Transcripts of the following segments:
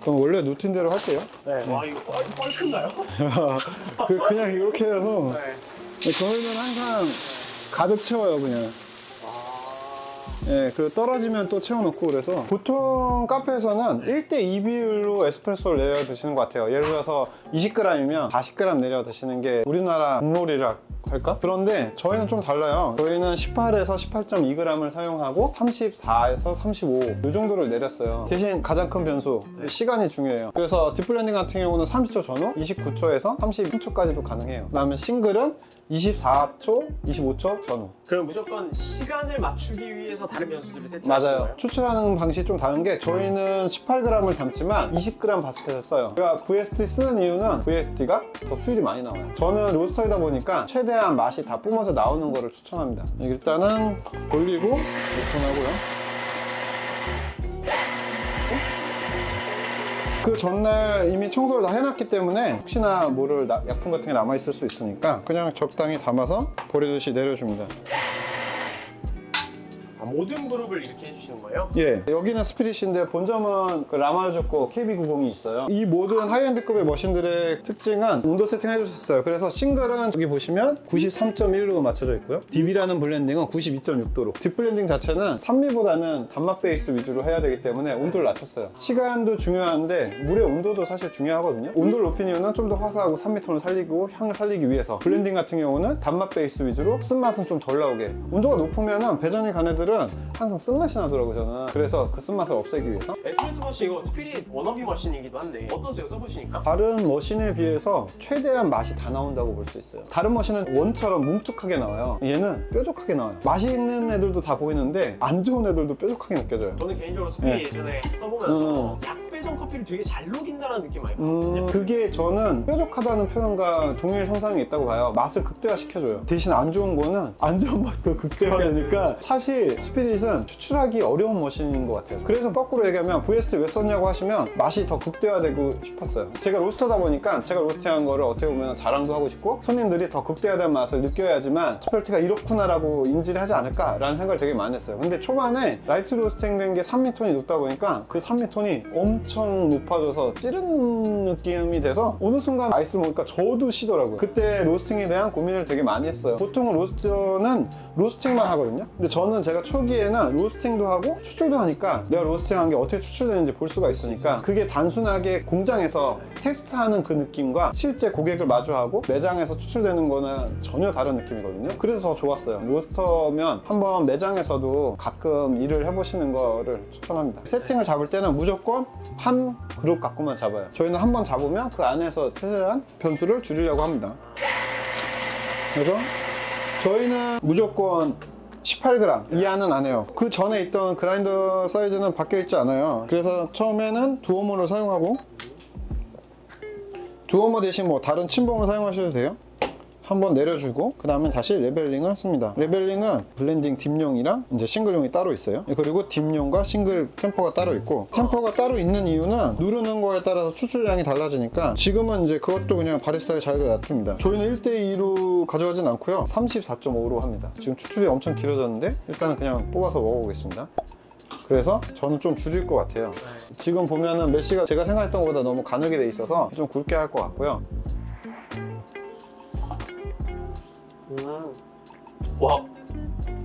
그럼 원래 루틴대로 할게요. 네. 와, 이거 뻘큰가요? 그냥 이렇게 해서 네. 저희는 항상 가득 채워요, 그냥. 예, 그 떨어지면 또 채워놓고. 그래서 보통 카페에서는 1대2 비율로 에스프레소를 내려 드시는 것 같아요. 예를 들어서 20g이면 40g 내려 드시는 게 우리나라 국룰이라 할까? 그런데 저희는 좀 달라요. 저희는 18에서 18.2g을 사용하고 34에서 35 이 정도를 내렸어요. 대신 가장 큰 변수, 시간이 중요해요. 그래서 딥블렌딩 같은 경우는 30초 전후, 29초에서 33초까지도 가능해요. 그 다음에 싱글은 24초, 25초 전후. 그럼 무조건 시간을 맞추기 위해서 다른 변수들을 세팅하시는 맞아요. 거예요? 추출하는 방식이 좀 다른 게 저희는 18g을 담지만 20g 바스켓을 써요. 제가 VST 쓰는 이유는 VST가 더 수율이 많이 나와요. 저는 로스터이다 보니까 최대한 맛이 다 뿜어져 나오는 거를 추천합니다. 일단은 돌리고 오픈하고요. 그 전날 이미 청소를 다 해놨기 때문에 혹시나 뭐를 약품 같은 게 남아있을 수 있으니까 그냥 적당히 담아서 버리듯이 내려줍니다. 모든 그룹을 이렇게 해주시는 거예요? 예, 여기는 스피릿인데 본점은 그 라마르조코 KB90이 있어요. 이 모든 하이엔드급의 머신들의 특징은 온도 세팅을 해줄 수 있어요. 그래서 싱글은 여기 보시면 93.1로 맞춰져 있고요. 딥이라는 블렌딩은 92.6도로. 딥 블렌딩 자체는 산미보다는 단맛 베이스 위주로 해야 되기 때문에 온도를 낮췄어요. 시간도 중요한데 물의 온도도 사실 중요하거든요. 온도를 높인 이유는 좀 더 화사하고 산미톤을 살리고 향을 살리기 위해서. 블렌딩 같은 경우는 단맛 베이스 위주로 쓴맛은 좀 덜 나오게. 온도가 높으면 배전이 간 애들은 항상 쓴맛이 나더라고요, 저는. 그래서 그 쓴맛을 없애기 위해서. 에스프레소 머신 이거 스피릿 워너비 머신이기도 한데 어떠세요? 써보시니까? 다른 머신에 비해서 최대한 맛이 다 나온다고 볼 수 있어요. 다른 머신은 원처럼 뭉툭하게 나와요. 얘는 뾰족하게 나와요. 맛이 있는 애들도 다 보이는데 안 좋은 애들도 뾰족하게 느껴져요. 저는 개인적으로 스피릿 예전에 써보면서 약배송 커피를 되게 잘 녹인다는 느낌 많이 받거든요. 그게 저는 뾰족하다는 표현과 동일 현상이 있다고 봐요. 맛을 극대화시켜줘요. 대신 안 좋은 거는 안 좋은 맛도 극대화되니까 사실 스피릿은 추출하기 어려운 머신인 것 같아요. 그래서 거꾸로 얘기하면 VST 왜 썼냐고 하시면 맛이 더 극대화되고 싶었어요. 제가 로스터다 보니까 제가 로스팅한 거를 어떻게 보면 자랑도 하고 싶고 손님들이 더 극대화된 맛을 느껴야지만 스펠트가 이렇구나라고 인지를 하지 않을까라는 생각을 되게 많이 했어요. 근데 초반에 라이트 로스팅된 게 산미톤이 높다 보니까 그 산미톤이 엄청 높아져서 찌르는 느낌이 돼서 어느 순간 아이스 먹으니까 저도 시더라고요. 그때 로스팅에 대한 고민을 되게 많이 했어요. 보통은 로스터는 로스팅만 하거든요. 근데 저는 제가 초기에는 로스팅도 하고 추출도 하니까 내가 로스팅한 게 어떻게 추출되는지 볼 수가 있으니까 그게 단순하게 공장에서 테스트하는 그 느낌과 실제 고객을 마주하고 매장에서 추출되는 거는 전혀 다른 느낌이거든요. 그래서 더 좋았어요. 로스터면 한번 매장에서도 가끔 일을 해보시는 거를 추천합니다. 세팅을 잡을 때는 무조건 한 그룹 갖고만 잡아요. 저희는 한번 잡으면 그 안에서 최대한 변수를 줄이려고 합니다. 그래서 저희는 무조건 18g 이하는 안 해요. 그 전에 있던 그라인더 사이즈는 바뀌어 있지 않아요. 그래서 처음에는 두오모를 사용하고 두오모 대신 뭐 다른 침봉을 사용하셔도 돼요. 한번 내려주고 그 다음에 다시 레벨링을 씁니다. 레벨링은 블렌딩 딥용이랑 이제 싱글용이 따로 있어요. 그리고 딥용과 싱글 템퍼가 따로 있고, 템퍼가 따로 있는 이유는 누르는 거에 따라서 추출량이 달라지니까 지금은 이제 그것도 그냥 바리스타의 자유로 놔둡니다. 저희는 1대2로 가져가진 않고요. 34.5로 합니다. 지금 추출이 엄청 길어졌는데 일단은 그냥 뽑아서 먹어보겠습니다. 그래서 저는 좀 줄일 것 같아요. 지금 보면은 메쉬가 제가 생각했던 것보다 너무 가늘게 돼 있어서 좀 굵게 할 것 같고요. 와,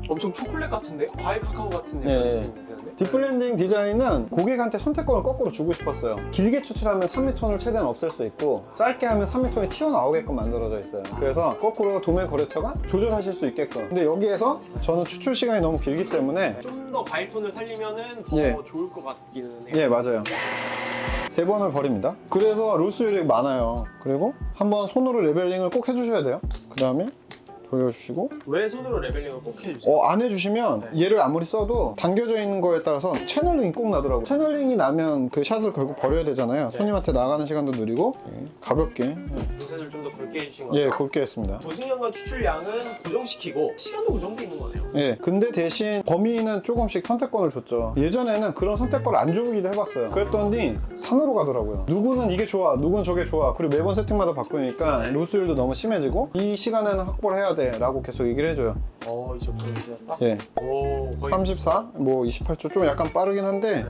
엄청 초콜릿 같은데? 과일 카카오 같은 느낌이 드는데? 딥블렌딩 디자인은 고객한테 선택권을 거꾸로 주고 싶었어요. 길게 추출하면 산미톤을 최대한 없앨 수 있고 짧게 하면 산미톤이 튀어나오게끔 만들어져 있어요. 그래서 거꾸로 도매 거래처가 조절하실 수 있게끔. 근데 여기에서 저는 추출 시간이 너무 길기 때문에 좀 더 과일톤을 살리면은 더 좋을 것 같기는 해요. 예, 맞아요. 3번을 버립니다. 그래서 로스율이 많아요. 그리고 한번 손으로 레벨링을 꼭 해주셔야 돼요. 그 다음에 돌려주시고, 왜 손으로 레벨링을 꼭 해주세요? 안 해주시면 얘를 아무리 써도 당겨져 있는 거에 따라서 채널링이 꼭 나더라고요. 채널링이 나면 그 샷을 결국 버려야 되잖아요. 손님한테 나가는 시간도 느리고 가볍게 도색을 좀 더 굵게 해주신 거죠? 예, 굵게 했습니다. 도식량과 추출량은 고정시키고 시간도 고정돼 있는 거네요. 예, 근데 대신 범위는 조금씩 선택권을 줬죠. 예전에는 그런 선택권을 안 주기도 해봤어요. 그랬더니 산으로 가더라고요. 누구는 이게 좋아, 누구는 저게 좋아. 그리고 매번 세팅마다 바꾸니까 로스율도 너무 심해지고 이 시간에는 확보를 해야 돼 라고 계속 얘기를 해줘요. 이제 진짜 딱? 예, 오, 거의 34, 뭐 28초 좀 약간 빠르긴 한데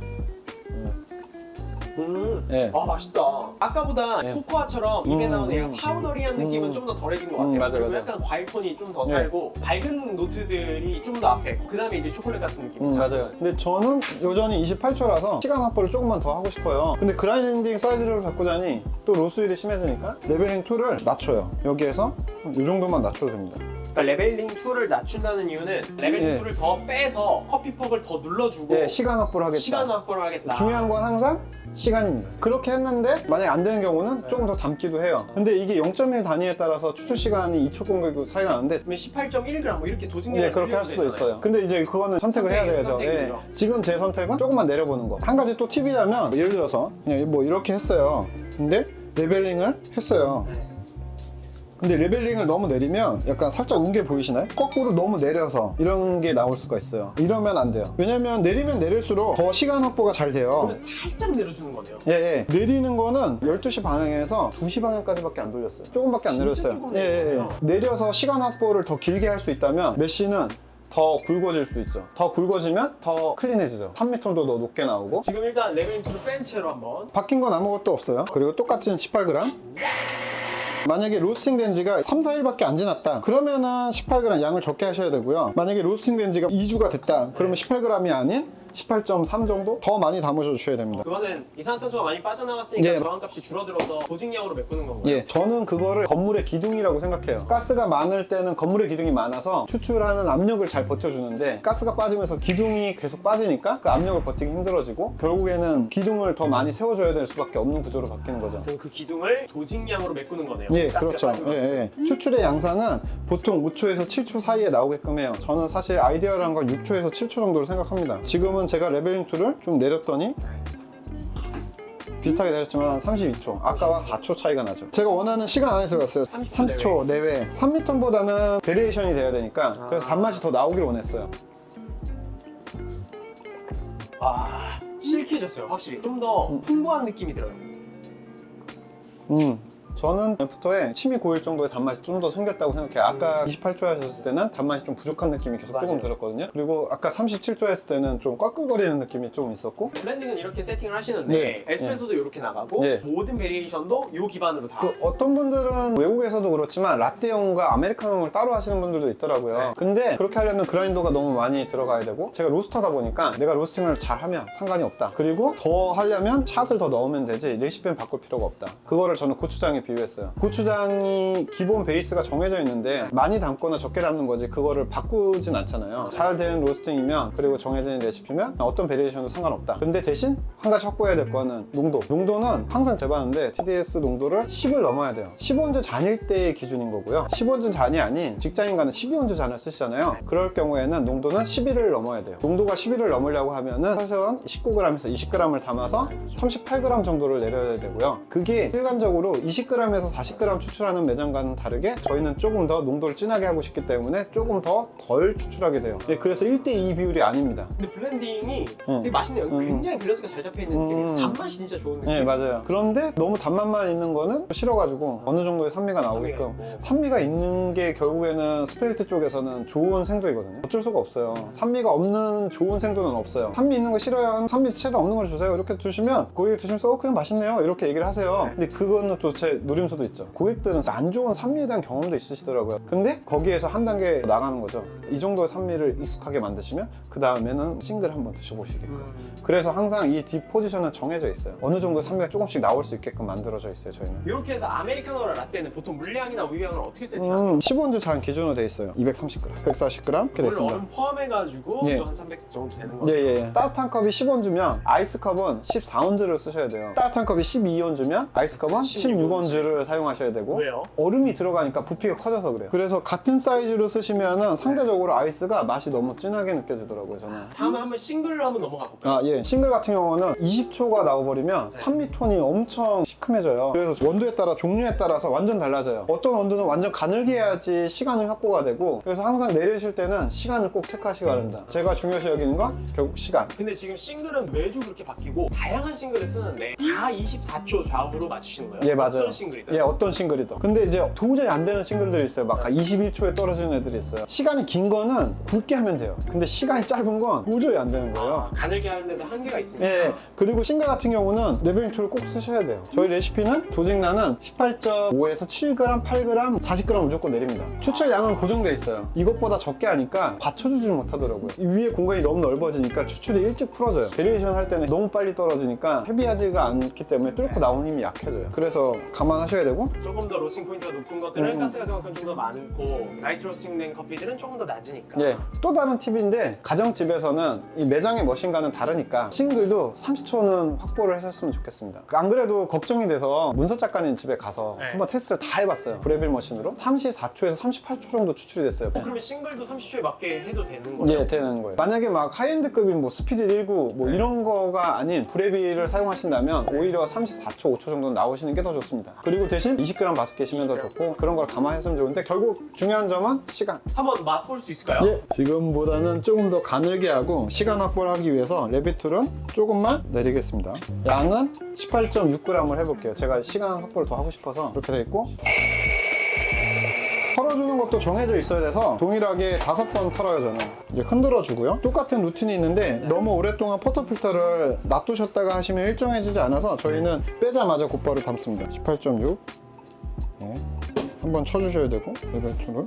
예. 아 맛있다. 아까보다 네. 코코아처럼 입에 나오는 약간 파우더리한 느낌은 좀 더 덜해진 것 같아요. 맞아요, 그리고 맞아요. 약간 과일 톤이 좀 더 네. 살고 밝은 노트들이 좀 더 앞에. 그 다음에 이제 초콜릿 같은 느낌. 맞아요. 근데 저는 여전히 28초라서 시간 확보를 조금만 더 하고 싶어요. 근데 그라인딩 사이즈를 바꾸자니 또 로스율이 심해지니까 레벨링 2를 낮춰요. 여기에서 이 정도만 낮춰도 됩니다. 그러니까 레벨링 2를 낮춘다는 이유는 레벨링 예. 2를 더 빼서 커피퍽을 더 눌러주고 예, 시간 확보를 하겠다. 시간 확보를 하겠다. 중요한 건 항상 시간입니다. 그렇게 했는데 만약에 안 되는 경우는 조금 더 담기도 해요. 근데 이게 0.1 단위에 따라서 추출 시간이 2초 공격이 차이가 나는데 그러면 18.1g 뭐 이렇게 도징량을 예, 그렇게 할 수도 있어요. 근데 이제 그거는 선택을 해야 되죠. 선택이죠. 예. 지금 제 선택은 조금만 내려보는 거. 한 가지 또 팁이라면 예를 들어서 그냥 뭐 이렇게 했어요. 근데 레벨링을 했어요. 근데 레벨링을 너무 내리면 약간 살짝 웅게 보이시나요? 거꾸로 너무 내려서 이런 게 나올 수가 있어요. 이러면 안 돼요. 왜냐면 내리면 내릴수록 더 시간 확보가 잘 돼요. 그러면 살짝 내려주는 거네요. 예, 예. 내리는 거는 12시 방향에서 2시 방향까지밖에 안 돌렸어요. 조금밖에 안 진짜 내렸어요. 조금 예, 예, 예. 내렸구나. 내려서 시간 확보를 더 길게 할 수 있다면 메쉬는 더 굵어질 수 있죠. 더 굵어지면 더 클린해지죠. 3m도 더 높게 나오고. 지금 일단 레벨링 2를 뺀 채로 한번. 바뀐 건 아무것도 없어요. 그리고 똑같은 18g. 만약에 로스팅 된 지가 3, 4일밖에 안 지났다. 그러면은 18g 양을 적게 하셔야 되고요. 만약에 로스팅 된 지가 2주가 됐다. 그러면 18g이 아닌 18.3 정도 더 많이 담으셔 주셔야 됩니다. 그거는 이산화탄소가 많이 빠져나갔으니까 예. 저항값이 줄어들어서 도징량으로 메꾸는 건가요? 예, 저는 그거를 건물의 기둥이라고 생각해요. 가스가 많을 때는 건물의 기둥이 많아서 추출하는 압력을 잘 버텨주는데 가스가 빠지면서 기둥이 계속 빠지니까 그 압력을 버티기 힘들어지고 결국에는 기둥을 더 많이 세워줘야 될 수밖에 없는 구조로 바뀌는 거죠. 그럼 그 기둥을 도징량으로 메꾸는 거네요. 예, 가스가 그렇죠. 빠지면. 예, 예. 추출의 양상은 보통 5초에서 7초 사이에 나오게끔 해요. 저는 사실 아이디어라는 건 6초에서 7초 정도로 생각합니다. 지금은 제가 레벨링 2를 좀 내렸더니 비슷하게 내렸지만 32초. 아까와 4초 차이가 나죠. 제가 원하는 시간 안에 들어갔어요. 30초 내외. 3리턴보다는 베리에이션이 돼야 되니까 그래서 단맛이 더 나오길 원했어요. 아, 실키해졌어요. 확실히 좀 더 풍부한 느낌이 들어요. 저는 애프터에 침이 고일 정도의 단맛이 좀 더 생겼다고 생각해요. 아까 28초 하셨을 때는 단맛이 좀 부족한 느낌이 계속 조금 맞아요. 들었거든요. 그리고 아까 37초 했을 때는 좀 껄끌거리는 느낌이 좀 있었고 블렌딩은 이렇게 세팅을 하시는데 네. 에스프레소도 이렇게 나가고 네. 모든 베리에이션도 이 기반으로 다. 그 어떤 분들은 외국에서도 그렇지만 라떼용과 아메리카노용을 따로 하시는 분들도 있더라고요. 네. 근데 그렇게 하려면 그라인더가 너무 많이 들어가야 되고 제가 로스터다 보니까 내가 로스팅을 잘 하면 상관이 없다. 그리고 더 하려면 샷을 더 넣으면 되지 레시피는 바꿀 필요가 없다. 그거를 저는 고추장에 비유했어요. 고추장이 기본 베이스가 정해져 있는데 많이 담거나 적게 담는 거지 그거를 바꾸진 않잖아요. 잘 된 로스팅이면 그리고 정해진 레시피면 어떤 베리에이션도 상관없다. 근데 대신 한 가지 확보해야 될 거는 농도. 농도는 항상 재봤는데 TDS 농도를 10을 넘어야 돼요. 10온즈 잔일 때의 기준인 거고요. 10온즈 잔이 아닌 직장인과는 12온즈 잔을 쓰시잖아요. 그럴 경우에는 농도는 11을 넘어야 돼요. 농도가 11을 넘으려고 하면은 최소한 19g에서 20g을 담아서 38g 정도를 내려야 되고요. 그게 일반적으로 20g에서 40g 추출하는 매장과는 다르게 저희는 조금 더 농도를 진하게 하고 싶기 때문에 조금 더 덜 추출하게 돼요. 예, 그래서 1대2 비율이 아닙니다. 근데 블렌딩이 응. 되게 맛있네요. 굉장히 밸런스가 잘 잡혀 있는 느낌이에요. 단맛이 진짜 좋은 느낌. 네, 맞아요. 그런데 너무 단맛만 있는 거는 싫어가지고 어느 정도의 산미가 나오게끔 산미가 있는 게 결국에는 스페리트 쪽에서는 좋은 생도이거든요. 어쩔 수가 없어요. 산미가 없는 좋은 생도는 없어요. 산미 있는 거 싫어요. 산미 최대 없는 걸 주세요. 이렇게 주시면 고객이 드시면서 그냥 맛있네요. 이렇게 얘기를 하세요. 근데 그거는 또 제 노림수도 있죠. 고객들은 안 좋은 산미에 대한 경험도 있으시더라고요. 근데 거기에서 한 단계 나가는 거죠. 이 정도의 산미를 익숙하게 만드시면 그 다음에는 싱글 한번 드셔보시게끔. 그래서 항상 이 딥 포지션은 정해져 있어요. 어느 정도 산미가 조금씩 나올 수 있게끔 만들어져 있어요, 저희는. 이렇게 해서 아메리카노랑 라떼는 보통 물량이나 우유량을 어떻게 세팅하세요? 15온즈 잔 기준으로 돼 있어요. 230g, 140g 이렇게 돼 물론 있습니다. 얼음 포함해가지고 예. 또 한 300 정도 되는 예, 거예요. 예. 따뜻한 컵이 10온즈면 아이스컵은 14온즈를 쓰셔야 돼요. 따뜻한 컵이 12온즈면 아이스컵은 16온즈를 사용하셔야 되고 왜요? 얼음이 들어가니까 부피가 커져서 그래요. 그래서 같은 사이즈로 쓰시면은 상대적으로 아이스가 맛이 너무 진하게 느껴지더라고요, 저는. 다음에 한번 싱글로 한번 넘어가 볼까요? 아, 예. 싱글 같은 경우는 20초가 나와버리면 산미톤이 엄청 시큼해져요. 그래서 원두에 따라 종류에 따라서 완전 달라져요. 어떤 원두는 완전 가늘게 해야지 시간이 확보가 되고 그래서 항상 내리실 때는 시간을 꼭 체크하시기 바랍니다. 제가 중요시 여기는 건 결국 시간. 근데 지금 싱글은 매주 그렇게 바뀌고 다양한 싱글을 쓰는데 다 24초 좌우로 맞추시는 거예요? 예, 맞아요. 어떤 싱글이든. 예, 어떤 싱글이든. 근데 이제 도저히 안 되는 싱글들이 있어요. 막 21초에 떨어지는 애들이 있어요. 시간이 긴 거는 굵게 하면 돼요. 근데 시간이 짧은 건 도저히 안 되는 거예요. 가늘게 하는데도 한계가 있으니까. 예, 그리고 싱글 같은 경우는 레벨링 툴을 꼭 쓰셔야 돼요. 저희 레시피는 도직란은 18.5에서 7g, 8g, 40g 무조건 내립니다. 추출량은 고정돼 있어요. 이것보다 적게 하니까 받쳐주지를 못하더라고요. 이 위에 공간이 너무 넓어지니까 추출이 일찍 풀어져요. 베리에이션 할 때는 너무 빨리 떨어지니까 헤비하지가 않기 때문에 뚫고 나오는 힘이 약해져요. 그래서 감안하셔야 되고, 조금 더 로스팅 포인트가 높은 것들은 가스가 그만큼 좀 더 많고 라이트 로스팅된 커피들은 조금 더 낮으니까. 예, 또 다른 팁인데 가정집에서는 이 매장의 머신과는 다르니까 싱글도 30초는 확보를 하셨으면 좋겠습니다. 안 그래도 걱정이 돼서 문서 작가님 집에 가서 네. 한번 테스트를 다 해봤어요. 브레빌 머신으로 34초에서 38초 정도 추출이 됐어요. 그러면 싱글도 30초에 맞게 해도 되는 거죠? 예, 되는 거예요. 만약에 막 하이엔드급인 뭐 스피드 19 뭐 이런 거가 아닌 브레빌을 사용하신다면 오히려 34초, 5초 정도는 나오시는 게 더 좋습니다. 그리고 대신 20g 바스 계시면 더 좋고 그런 걸 감안했으면 좋은데 결국 중요한 점은 시간. 한번 맛볼 수 있을까요? 예, 지금보다는 조금 더 가늘게 하고 시간 확보를 하기 위해서 레비툴은 조금만 내리겠습니다. 양은 18.6g을 해볼게요. 제가 시간 확보를 더 하고 싶어서 이렇게 돼 있고, 털어주는 것도 정해져 있어야 돼서 동일하게 5번 털어요. 저는 이제 흔들어 주고요. 똑같은 루틴이 있는데 너무 오랫동안 포터 필터를 놔두셨다가 하시면 일정해지지 않아서 저희는 빼자마자 곧바로 담습니다. 18.6 네. 한번 쳐주셔야 되고, 레벨툴을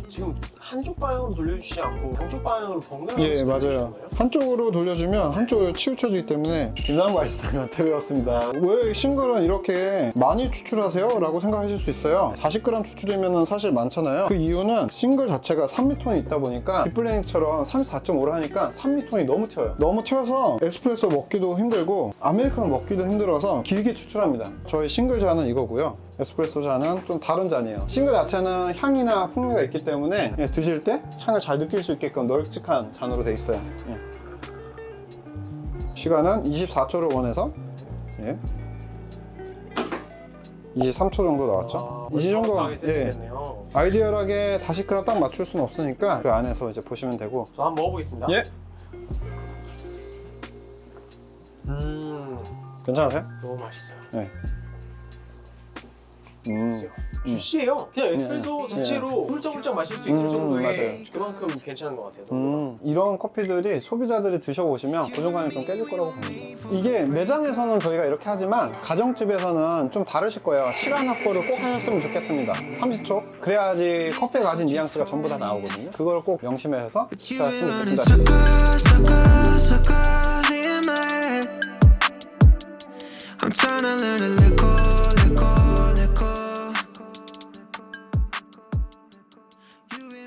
지금 한쪽 방향으로 돌려주시지 않고 양쪽 방향으로 번갈아 예, 맞아요. 한쪽으로 돌려주면 한쪽으로 치우쳐지기 때문에. 김나무 마이스터님한테 배웠습니다. 왜 싱글은 이렇게 많이 추출하세요? 라고 생각하실 수 있어요. 40g 추출이면 사실 많잖아요. 그 이유는 싱글 자체가 3미톤이 있다 보니까 딥블렌딩처럼 34.5를 하니까 3미톤이 너무 튀어요. 너무 튀어서 에스프레소 먹기도 힘들고 아메리카노 먹기도 힘들어서 길게 추출합니다. 저희 싱글 잔은 이거고요. 에스프레소 잔은 좀 다른 잔이에요. 싱글 자체는 향이나 풍미가 있기 때문에 드실 때 향을 잘 느낄 수 있게끔 널찍한 잔으로 돼 있어요. 시간은 24초를 원해서 23초 정도 나왔죠. 이 정도가 아이디얼하게 40g 딱 맞출 수는 없으니까 그 안에서 이제 보시면 되고. 저 한번 먹어보겠습니다. 예. 괜찮으세요? 너무 맛있어요. 네. 주시해요. 그냥 에스프레소 자체로 훌쩍훌쩍 마실 수 있을 정도의 맞아요. 그만큼 괜찮은 것 같아요. 이런 커피들이 소비자들이 드셔보시면 고정관념이 좀 깨질 거라고 봅니다. 이게 매장에서는 저희가 이렇게 하지만 가정집에서는 좀 다르실 거예요. 시간 확보를 꼭 하셨으면 좋겠습니다. 30초. 그래야지 커피에 가진 뉘앙스가 전부 다 나오거든요. 그걸 꼭 명심해서 하셨으면 좋겠습니다. I'm trying to learn to let go.